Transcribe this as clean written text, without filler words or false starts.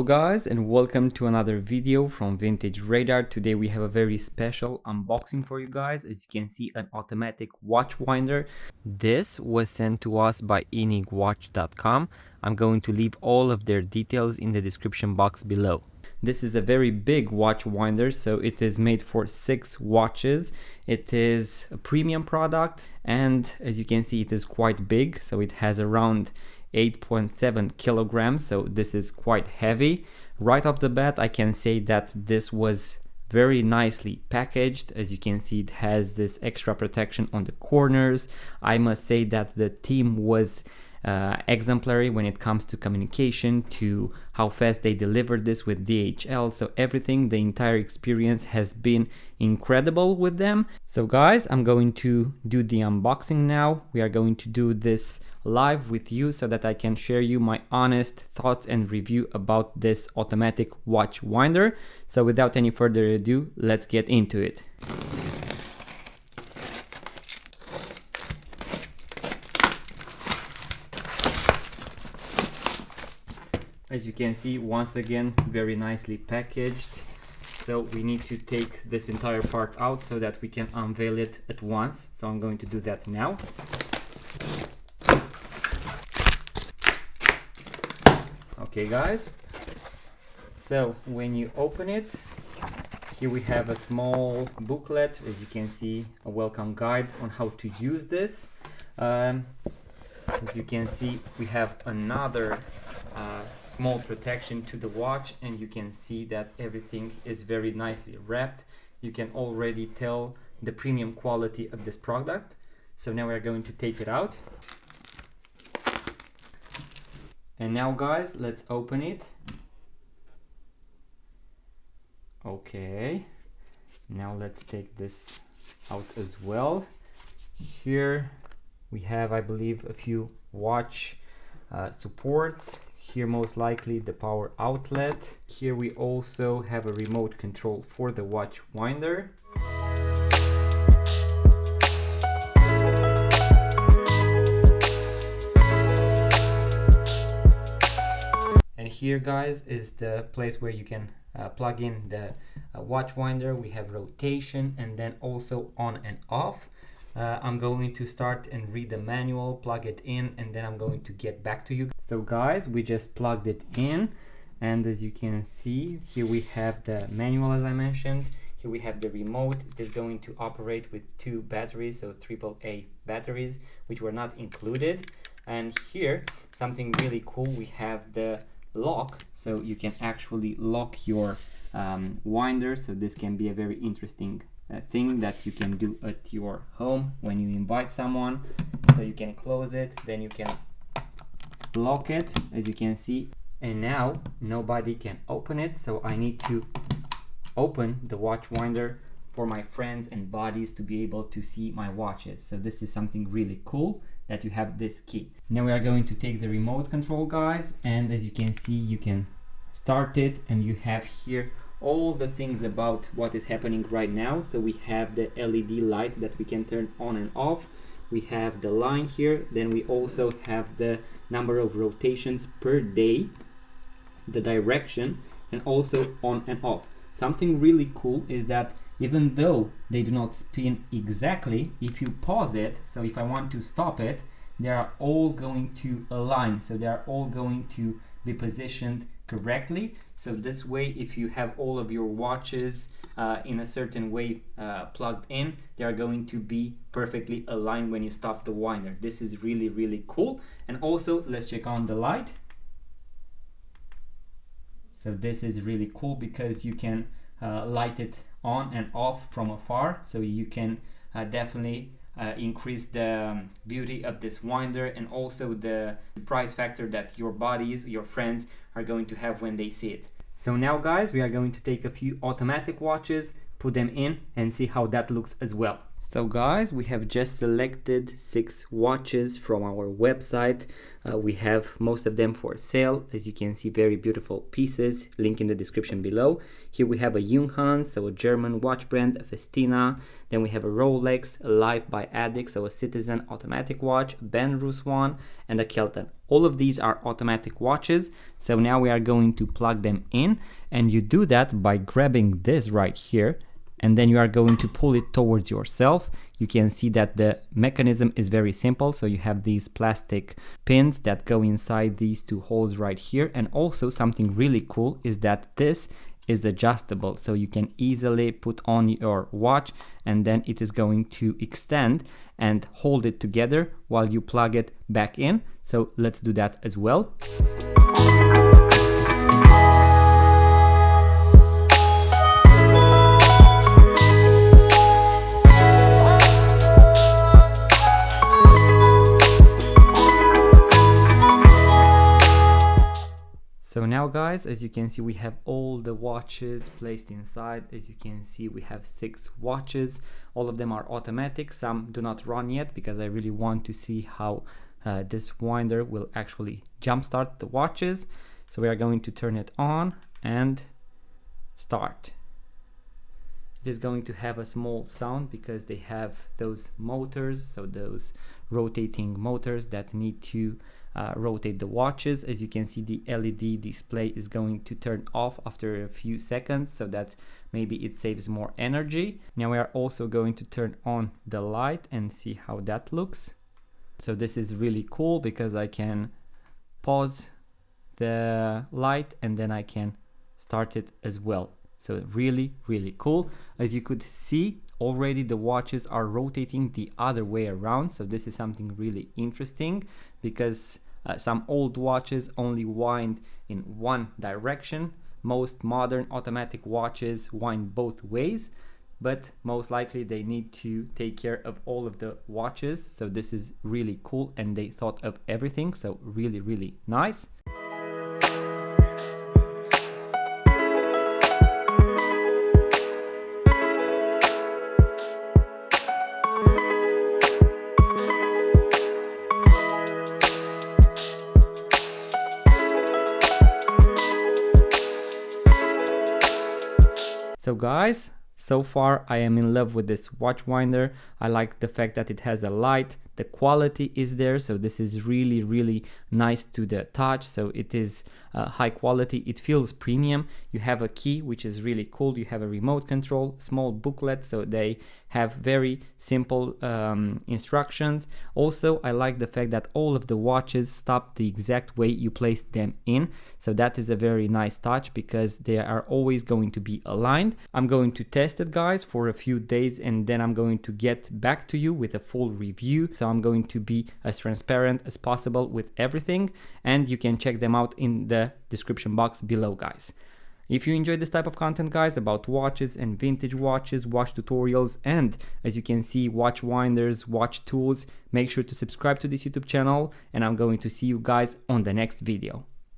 Hello guys, and welcome to another video from Vintage Radar. Today we have a very special unboxing for you guys. As you can see, an automatic watch winder. This was sent to us by EnigWatch.com. I'm going to leave all of their details in the description box below. This is a very big watch winder, so it is made for 6 watches. It is a premium product, and as you can see, it is quite big, so it has around 8.7 kilograms, so this is quite heavy. Right off the bat, I can say that this was very nicely packaged. As you can see, it has this extra protection on the corners. I must say that the team was exemplary when it comes to communication, to how fast they delivered this with DHL. So everything, the entire experience has been incredible with them. So guys, I'm going to do the unboxing now. We are going to do this live with you so that I can share you my honest thoughts and review about this automatic watch winder. So without any further ado, let's get into it. As you can see, once again, very nicely packaged. So we need to take this entire part out so that we can unveil it at once. So I'm going to do that now. Okay guys, so when you open it, here we have a small booklet. As you can see, a welcome guide on how to use this. As you can see, we have another small protection to the watch, and you can see that everything is very nicely wrapped. You can already tell the premium quality of this product. So now we're going to take it out. And now guys, let's open it. Okay, now let's take this out as well. Here we have, I believe, a few watch supports. Here most likely the power outlet. Here we also have a remote control for the watch winder. And here guys is the place where you can plug in the watch winder. We have rotation and then also on and off. I'm going to start and read the manual, plug it in, and then I'm going to get back to you. So guys, we just plugged it in, and as you can see, here we have the manual as I mentioned. Here we have the remote. It is going to operate with 2 batteries, so AAA batteries, which were not included. And here, something really cool, we have the lock, so you can actually lock your winder. So this can be a very interesting thing that you can do at your home when you invite someone. So you can close it, then you can lock it, as you can see, and now nobody can open it. So I need to open the watch winder for my friends and buddies to be able to see my watches. So this is something really cool, that you have this key. Now we are going to take the remote control guys, and as you can see, you can start it, and you have here all the things about what is happening right now. So we have the LED light that we can turn on and off. We have the line here, then we also have the number of rotations per day, the direction, and also on and off. Something really cool is that even though they do not spin exactly, if you pause it, so if I want to stop it, they are all going to align, so they are all going to be positioned correctly. So this way, if you have all of your watches in a certain way plugged in, they are going to be perfectly aligned when you stop the winder. This is really, really cool. And also, let's check on the light. So this is really cool because you can light it on and off from afar. So you can definitely increase the beauty of this winder, and also the price factor that your buddies, your friends are going to have when they see it. So now guys, we are going to take a few automatic watches, put them in, and see how that looks as well. So guys, we have just selected 6 watches from our website. We have most of them for sale. As you can see, very beautiful pieces, link in the description below. Here we have a Junghans, so a German watch brand, a Festina. Then we have a Rolex, a Life by Addict, so a Citizen automatic watch, a Benrus one, and a Kelton. All of these are automatic watches. So now we are going to plug them in, and you do that by grabbing this right here, and then you are going to pull it towards yourself. You can see that the mechanism is very simple. So you have these plastic pins that go inside these 2 holes right here. And also something really cool is that this is adjustable. So you can easily put on your watch, and then it is going to extend and hold it together while you plug it back in. So let's do that as well. So now guys, as you can see, we have all the watches placed inside. As you can see, we have 6 watches. All of them are automatic. Some do not run yet because I really want to see how this winder will actually jumpstart the watches. So we are going to turn it on and start. It is going to have a small sound because they have those motors, so those rotating motors that need to rotate the watches. As you can see, the LED display is going to turn off after a few seconds, so that maybe it saves more energy. Now we are also going to turn on the light and see how that looks. So this is really cool because I can pause the light and then I can start it as well. So really, really cool. As you could see, already the watches are rotating the other way around. So this is something really interesting because some old watches only wind in one direction. Most modern automatic watches wind both ways, but most likely they need to take care of all of the watches. So this is really cool, and they thought of everything. So really, really nice. So guys, so far I am in love with this watch winder. I like the fact that it has a light. The quality is there, so this is really, really nice to the touch. So it is high quality. It feels premium. You have a key, which is really cool. You have a remote control, small booklet, so they have very simple instructions. Also, I like the fact that all of the watches stop the exact way you place them in. So that is a very nice touch because they are always going to be aligned. I'm going to test it, guys, for a few days, and then I'm going to get back to you with a full review. So I'm going to be as transparent as possible with everything, and you can check them out in the description box below, guys. If you enjoyed this type of content, guys, about watches and vintage watches, watch tutorials, and as you can see, watch winders, watch tools, make sure to subscribe to this YouTube channel, and I'm going to see you guys on the next video.